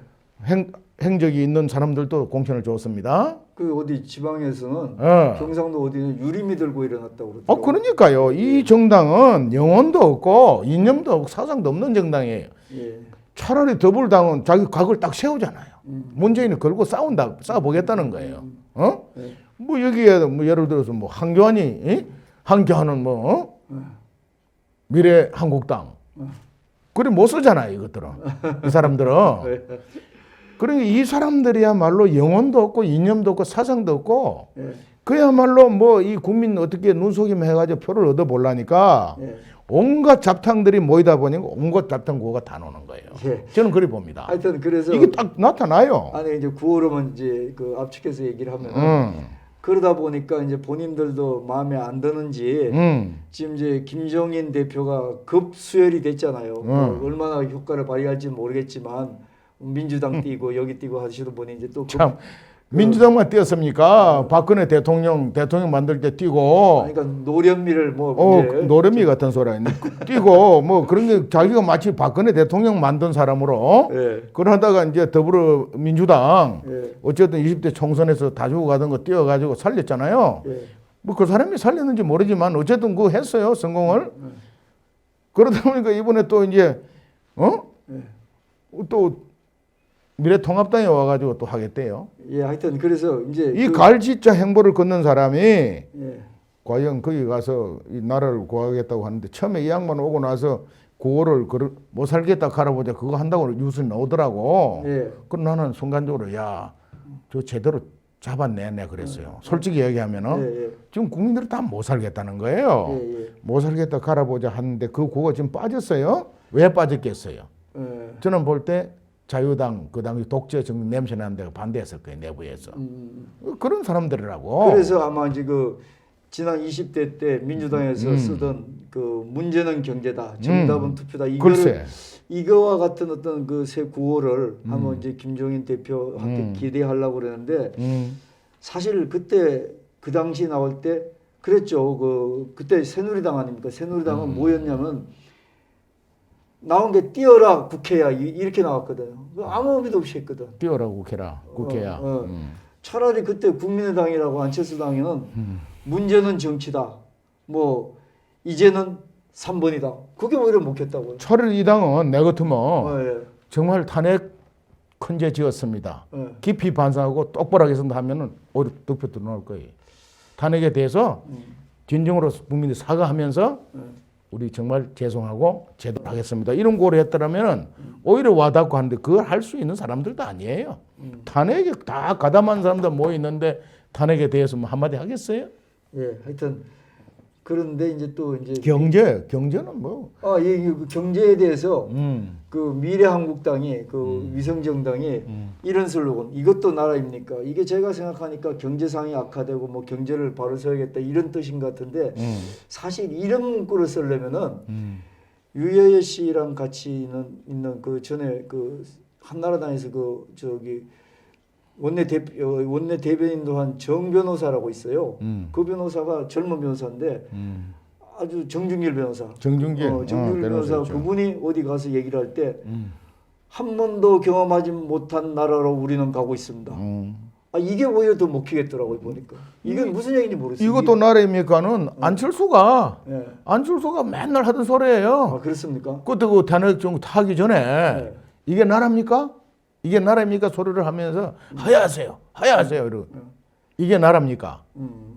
[SPEAKER 2] 행적이 있는 사람들도 공천을 줬습니다.
[SPEAKER 1] 그 어디 지방에서는 경상도 어디 유림이 들고 일어났다고 그러더라고요.
[SPEAKER 2] 그러니까요. 이 정당은 영혼도 없고 이념도 없고 사상도 없는 정당이에요.
[SPEAKER 1] 예.
[SPEAKER 2] 차라리 더불당은 자기 각을 딱 세우잖아요. 문재인을 걸고 싸워보겠다는 거예요.
[SPEAKER 1] 예.
[SPEAKER 2] 뭐 여기에 뭐 예를 들어서 뭐 한교안이 한교안은 뭐 미래 한국당 그래 못 쓰잖아요. 이것들은 이 사람들은.
[SPEAKER 1] 예.
[SPEAKER 2] 그러니까 이 사람들이야말로 영혼도 없고 이념도 없고 사상도 없고
[SPEAKER 1] 예.
[SPEAKER 2] 그야말로 뭐 이 국민 어떻게 눈속임 해가지고 표를 얻어보려니까
[SPEAKER 1] 예.
[SPEAKER 2] 온갖 잡탕들이 모이다 보니까 온갖 잡탕 구호가 다 나오는 거예요.
[SPEAKER 1] 예.
[SPEAKER 2] 저는 그리 봅니다.
[SPEAKER 1] 하여튼 그래서
[SPEAKER 2] 이게 딱 나타나요.
[SPEAKER 1] 아니 이제 구호로만 이제 그 압축해서 얘기를 하면 그러다 보니까 이제 본인들도 마음에 안 드는지 지금 이제 김종인 대표가 급수혈이 됐잖아요. 뭐 얼마나 효과를 발휘할지 모르겠지만 민주당 뛰고 여기 뛰고 하시는 분이 이제 또
[SPEAKER 2] 참 민주당만 뛰었습니까? 박근혜 대통령 만들 때 뛰고
[SPEAKER 1] 그러니까 노련미를 뭐 이제
[SPEAKER 2] 노련미 같은 소리 아니 뛰고 뭐 그런 게 자기가 마치 박근혜 대통령 만든 사람으로
[SPEAKER 1] 예.
[SPEAKER 2] 그러다가 이제 더불어민주당
[SPEAKER 1] 예.
[SPEAKER 2] 어쨌든 20대 총선에서 다 주고 가던 거 뛰어가지고 살렸잖아요.
[SPEAKER 1] 예.
[SPEAKER 2] 뭐 그 사람이 살렸는지 모르지만 어쨌든 그거 했어요 성공을. 그러다 보니까 이번에 또 이제 또 미래통합당에 와가지고 또 하겠대요.
[SPEAKER 1] 예, 하여튼 그래서 이제
[SPEAKER 2] 이 갈짓자 행보를 걷는 사람이
[SPEAKER 1] 예.
[SPEAKER 2] 과연 거기 가서 이 나라를 구하겠다고 하는데 처음에 이 양반 오고 나서 구호를 못 살겠다 할아버지 그거 한다고 뉴스에 나오더라고.
[SPEAKER 1] 예.
[SPEAKER 2] 그럼 나는 순간적으로 야, 저 제대로 잡았네 그랬어요. 솔직히 얘기하면은
[SPEAKER 1] 예, 예.
[SPEAKER 2] 지금 국민들이 다 못 살겠다는 거예요.
[SPEAKER 1] 예, 예.
[SPEAKER 2] 못 살겠다 할아버지 하는데 그 구호가 지금 빠졌어요. 왜 빠졌겠어요?
[SPEAKER 1] 예.
[SPEAKER 2] 저는 볼 때 자유당 그 당시 독재 정권 냄새 나는 데가 반대했을 거예요 내부에서. 그런 사람들이라고.
[SPEAKER 1] 그래서 아마 이제 그 지난 20대 때 민주당에서 쓰던 그 문제는 경제다, 정답은 투표다 이거와 같은 어떤 그 새 구호를 한번 이제 김종인 대표한테 기대하려고 그러는데 사실 그때 그 당시 나올 때 그랬죠. 그때 새누리당 아닙니까? 새누리당은 뭐였냐면 나온 게 뛰어라 국회야 이렇게 나왔거든요. 아무 의미도 없이 했거든.
[SPEAKER 2] 뛰어라 국회야.
[SPEAKER 1] 차라리 그때 국민의당이라고 안철수 당에는 문제는 정치다. 뭐 이제는 3번이다. 그게 오히려 먹혔다고요.
[SPEAKER 2] 차라리 이 당은 내 같으면
[SPEAKER 1] 예.
[SPEAKER 2] 정말 탄핵 큰 죄 지었습니다.
[SPEAKER 1] 예.
[SPEAKER 2] 깊이 반성하고 똑바로 하겠습니다 하면은 오히려 득표 나올 거예요. 탄핵에 대해서 진정으로 국민들이 사과하면서 우리 정말 죄송하고 제대로 하겠습니다. 이런 고를 했더라면은 오히려 와닿고 하는데 그걸 할 수 있는 사람들도 아니에요. 탄핵에 다 가담한 사람들 모여 있는데 탄핵에 대해서 뭐 한마디 하겠어요?
[SPEAKER 1] 예, 하여튼 그런데 이제 또 이제
[SPEAKER 2] 경제는 뭐?
[SPEAKER 1] 그 경제에 대해서 그 미래한국당이 그 위성정당이 이런 슬로건 이것도 나라입니까? 이게 제가 생각하니까 경제상이 악화되고 뭐 경제를 바로 세우겠다 이런 뜻인 것 같은데 사실 이런 문구를 쓰려면은 유여애 씨랑 같이 있는 그 전에 그 한나라당에서 그 저기 원내 대변인도 한 정 변호사라고 있어요. 그 변호사가 젊은 변호사인데 아주 정준길 변호사.
[SPEAKER 2] 정준길
[SPEAKER 1] 변호사 그분이 어디 가서 얘기를 할 때 한 번도 경험하지 못한 나라로 우리는 가고 있습니다. 이게 오히려 더 먹히겠더라고요 보니까. 이건 무슨 얘기인지 모르겠어요.
[SPEAKER 2] 이것도 나라입니까는 안철수가 맨날 하던 소리예요.
[SPEAKER 1] 그렇습니까?
[SPEAKER 2] 그것도 그 탄핵 정부 타기 전에 이게 나라입니까? 이게 나라입니까? 소리를 하면서 하야하세요. 이러고 이게 나라입니까?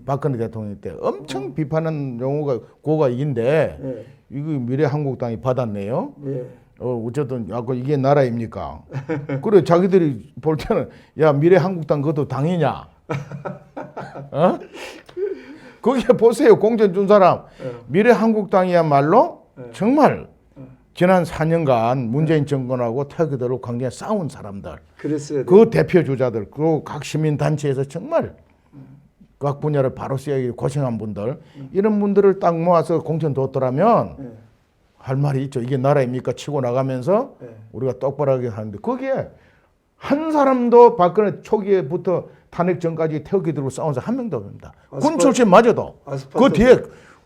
[SPEAKER 2] 박근혜 대통령 때 엄청 비판한 용어가 고가 이긴데 이거 미래한국당이 받았네요. 어쨌든 이게 나라입니까? 그래 자기들이 볼 때는 야 미래한국당 그것도 당이냐? 어? 거기에 보세요 공천 준 사람 미래한국당이야말로 정말 지난 4년간 문재인 정권하고 태극기들로 관계에 싸운 사람들, 그 대표 주자들, 그 각 시민 단체에서 정말 각 분야를 바로 쓰기 고생한 분들 이런 분들을 딱 모아서 공천 줬더라면. 할 말이 있죠. 이게 나라입니까? 치고 나가면서 우리가 똑바로 하게 하는데 거기에 한 사람도 박근혜 초기에부터 탄핵 전까지 태극기 들고 싸운 사람 한 명도 없습니다. 군 출신 마저도 그 뒤에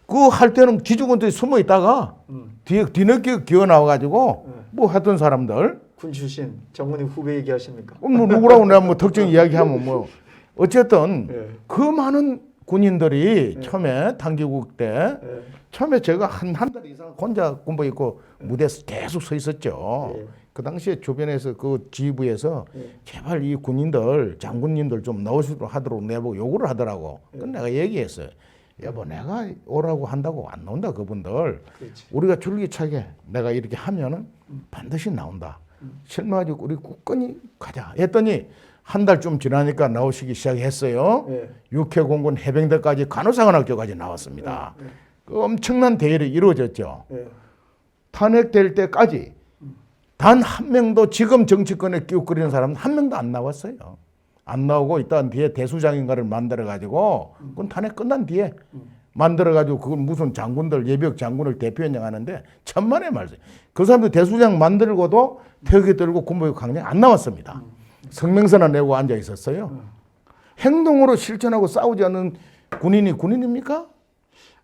[SPEAKER 2] 그 할 때는 기주군들이 숨어 있다가 뒤늦게 기어 나와가지고 뭐 했던 사람들.
[SPEAKER 1] 군 출신 장모님 후배 얘기하십니까?
[SPEAKER 2] 뭐 누구라고 내가 뭐 특정 이야기하면 뭐 어쨌든 그 많은 군인들이 처음에 단기국 때 처음에 제가 한 달 이상 혼자 군복 입고 무대에서 계속 서 있었죠. 그 당시에 주변에서 그 지휘부에서 제발 이 군인들 장군님들 좀 나오시도록 하도록 내보고 요구를 하더라고. 그건 내가 얘기했어요. 여보 내가 오라고 한다고 안 나온다 그분들. 그렇지. 우리가 줄기차게 내가 이렇게 하면은 반드시 나온다. 실망하지 우리 굳건히 가자 했더니 한 달쯤 지나니까 나오시기 시작했어요. 육해공군 해병대까지 간호사관학교까지 나왔습니다. 그 엄청난 대열이 이루어졌죠. 탄핵될 때까지 단 한 명도 지금 정치권에 끼웃거리는 사람은 한 명도 안 나왔어요. 안 나오고 일단 뒤에 대수장인가를 만들어가지고 그건 탄핵 끝난 뒤에 만들어가지고 그건 무슨 장군들 예비역 장군을 대표연장 하는데 천만의 말씀. 그 사람들 대수장 만들고도 태극기 들고 군복입고 강령 안 나왔습니다. 성명서나 내고 앉아 있었어요. 행동으로 실천하고 싸우지 않는 군인이 군인입니까?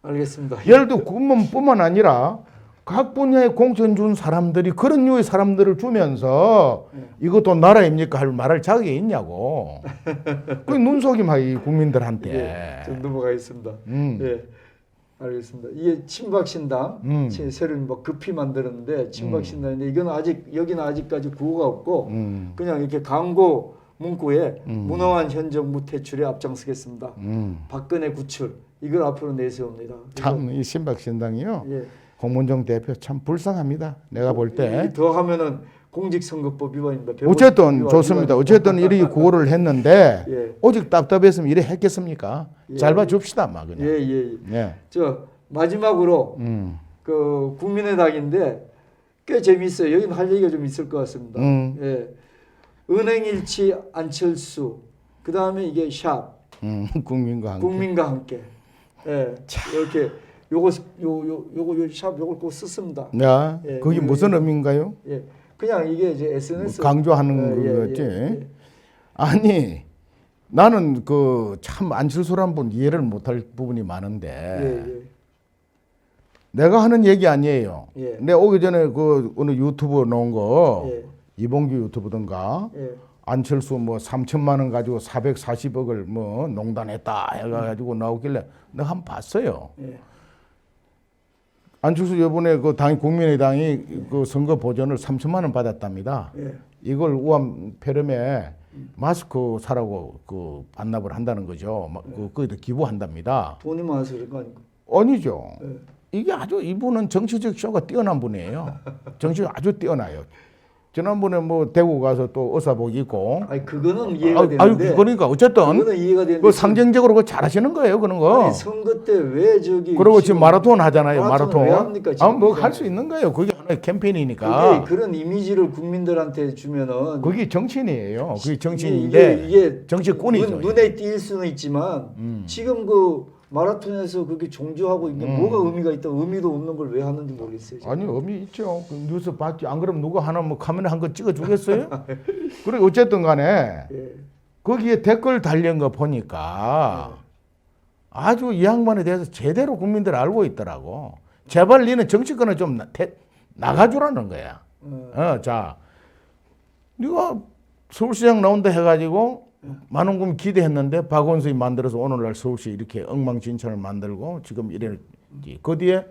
[SPEAKER 1] 알겠습니다.
[SPEAKER 2] 예를 들어 군문뿐만 아니라 각 분야에 공천 준 사람들이 그런 류의 사람들을 주면서 이것도 나라입니까? 할 말할 자격이 있냐고. 그 눈속임하기 국민들한테.
[SPEAKER 1] 좀 넘어가겠습니다. 예, 알겠습니다. 이게 친박신당 새로 뭐 급히 만들었는데 친박신당인데 이건 여기는 아직까지 구호가 없고 그냥 이렇게 광고 문구에 무능한 현 정부 퇴출에 앞장서겠습니다. 박근혜 구출 이걸 앞으로 내세웁니다.
[SPEAKER 2] 참 이 신박신당이요. 홍문종 대표 참 불쌍합니다. 내가 볼 때.
[SPEAKER 1] 더 하면은 공직선거법 위반입니다.
[SPEAKER 2] 어쨌든 좋습니다. 어쨌든 이렇게 구호를 했는데 오직 답답했으면 이래 했겠습니까? 잘 봐줍시다, 막 그냥.
[SPEAKER 1] 저 마지막으로 그 국민의당인데 꽤 재미있어요. 여기는 할 얘기가 좀 있을 것 같습니다. 은행일치 안철수 그 다음에 이게 샵
[SPEAKER 2] 국민과 함께.
[SPEAKER 1] 국민과 함께. 이렇게 요거 샵 요걸 꼭 썼습니다.
[SPEAKER 2] 야, 그게 무슨 의미인가요?
[SPEAKER 1] 그냥 이게 이제 SNS
[SPEAKER 2] 강조하는 거겠지. 아니 나는 그 참 안철수란 분 이해를 못할 부분이 많은데 내가 하는 얘기 아니에요. 내가 오기 전에 그 어느 유튜브 놓은 거 이봉규 유튜브든가 안철수 뭐 3천만 원 가지고 440억을 뭐 농단했다 해가지고 나오길래 내가 한번 봤어요. 안철수 이번에 그 당이 국민의당이 그 선거 보전을 3천만 원 받았답니다. 이걸 우암 폐렴에 마스크 사라고 그 반납을 한다는 거죠. 거기다 기부한답니다.
[SPEAKER 1] 돈이 많아서 그런 거 아닌가?
[SPEAKER 2] 아니죠. 이게 아주 이분은 정치적 쇼가 뛰어난 분이에요. 정치가 아주 뛰어나요. 지난번에 뭐 대구 가서 또 의사복 입고.
[SPEAKER 1] 아니 그거는 이해가 되는데.
[SPEAKER 2] 그러니까 어쨌든
[SPEAKER 1] 그거는 이해가 되는데.
[SPEAKER 2] 그 상징적으로 그 잘하시는 거예요, 그런 거.
[SPEAKER 1] 아니 선거 때 왜 저기.
[SPEAKER 2] 그리고 지금 마라톤 하잖아요, 마라톤.
[SPEAKER 1] 왜 합니까? 지금
[SPEAKER 2] 뭐 할 수 있는 거예요. 그게 하나의 캠페인이니까.
[SPEAKER 1] 그게 그런 이미지를 국민들한테 주면은.
[SPEAKER 2] 그게 정치인이에요. 그게 정치인인데. 이게 정치꾼이죠.
[SPEAKER 1] 눈에 띌 수는 있지만 지금 그. 마라톤에서 그렇게 종주하고 이게 뭐가 의미가 있다 의미도 없는 걸 왜 하는지 모르겠어요.
[SPEAKER 2] 지금. 아니 의미 있죠. 그 뉴스 봤지. 안 그러면 누가 하나 뭐 카메라 한 거 찍어 주겠어요? 그리고 어쨌든 간에 거기에 댓글 달린 거 보니까 아주 이 양반에 대해서 제대로 국민들이 알고 있더라고. 제발 니는 정치권에 좀 나가주라는 거야. 자, 네가 서울시장 나온다 해가지고 많은 국민 기대했는데 박원순이 만들어서 오늘날 서울시 이렇게 엉망진창을 만들고 지금 이래. 그 뒤에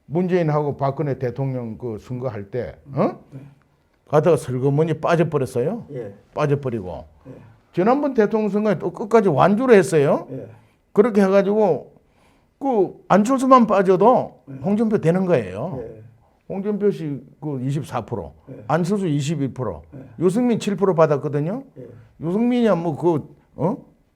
[SPEAKER 2] 문재인하고 박근혜 대통령 그 선거할 때, 가다가 슬그머니 빠져버렸어요.
[SPEAKER 1] 예.
[SPEAKER 2] 빠져버리고.
[SPEAKER 1] 예.
[SPEAKER 2] 지난번 대통령 선거에 또 끝까지 완주를 했어요.
[SPEAKER 1] 예.
[SPEAKER 2] 그렇게 해가지고 그 안철수만 빠져도 홍준표 되는 거예요.
[SPEAKER 1] 예.
[SPEAKER 2] 홍준표 씨 그 24%,
[SPEAKER 1] 예.
[SPEAKER 2] 안철수 21%,
[SPEAKER 1] 예.
[SPEAKER 2] 유승민 7% 받았거든요.
[SPEAKER 1] 예.
[SPEAKER 2] 유승민이야 뭐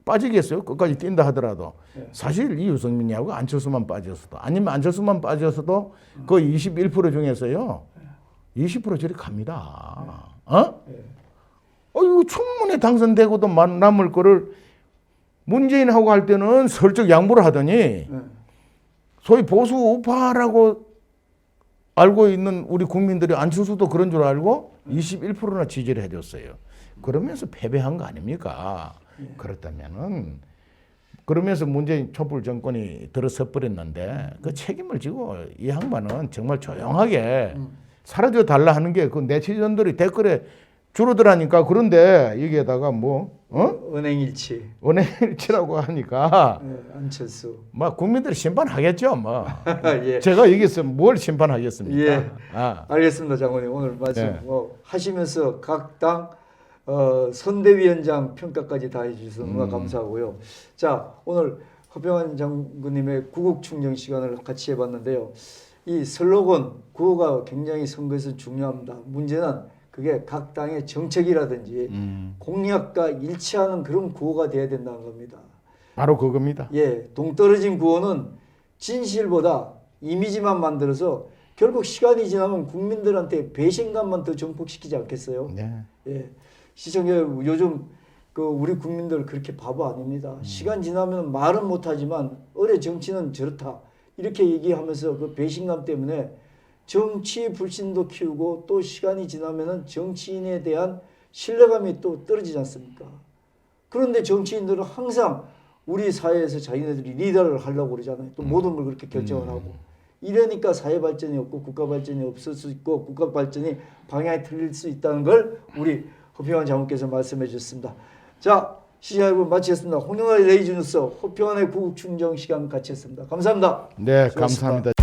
[SPEAKER 2] 빠지겠어요. 끝까지 뛴다 하더라도
[SPEAKER 1] 예.
[SPEAKER 2] 사실 이 유승민이하고 안철수만 빠졌어도 아니면 안철수만 빠졌어도 그 21% 중에서요 20% 저리 갑니다. 이거 충분히 당선되고도 남을 거를 문재인하고 할 때는 설적 양보를 하더니 소위 보수 우파라고 알고 있는 우리 국민들이 안철수도 그런 줄 알고 21%나 지지를 해줬어요. 그러면서 패배한 거 아닙니까? 그렇다면은 그러면서 문재인 촛불 정권이 들어서 버렸는데 그 책임을 지고 이 양반은 정말 조용하게 사라져 달라 하는 게 그 네티즌들이 댓글에 줄어들으니까. 그런데 여기에다가 은행일치라고 하니까
[SPEAKER 1] 안철수
[SPEAKER 2] 막 국민들이 심판하겠죠. 뭐
[SPEAKER 1] 예.
[SPEAKER 2] 제가 여기서 뭘 심판하겠습니까?
[SPEAKER 1] 예. 알겠습니다, 장관님. 오늘 말씀 하시면서 각 당 선대위원장 평가까지 다 해주셔서 너무 감사하고요. 자, 오늘 허평한 장군님의 구국 충정 시간을 같이 해봤는데요. 이 슬로건 구호가 굉장히 선거에서 중요합니다. 문제는 그게 각 당의 정책이라든지 공약과 일치하는 그런 구호가 돼야 된다는 겁니다.
[SPEAKER 2] 바로 그겁니다.
[SPEAKER 1] 예, 동떨어진 구호는 진실보다 이미지만 만들어서 결국 시간이 지나면 국민들한테 배신감만 더 증폭시키지 않겠어요?
[SPEAKER 2] 네.
[SPEAKER 1] 예, 시청자 여러분, 요즘 그 우리 국민들 그렇게 바보 아닙니다. 시간 지나면 말은 못하지만 어뢰 정치는 저렇다 이렇게 얘기하면서 그 배신감 때문에 정치 불신도 키우고 또 시간이 지나면은 정치인에 대한 신뢰감이 또 떨어지지 않습니까? 그런데 정치인들은 항상 우리 사회에서 자기네들이 리더를 하려고 그러잖아요. 또 모든 걸 그렇게 결정을 하고. 이러니까 사회 발전이 없고 국가 발전이 없을 수 있고 국가 발전이 방향이 틀릴 수 있다는 걸 우리 허평한 장군께서 말씀해 주셨습니다. 자, 시청자 여러분 마치겠습니다. 홍영아의 레이저 뉴스 허평한의 구국 충정 시간 같이 했습니다. 감사합니다.
[SPEAKER 2] 네,
[SPEAKER 1] 수고하셨습니다.
[SPEAKER 2] 감사합니다.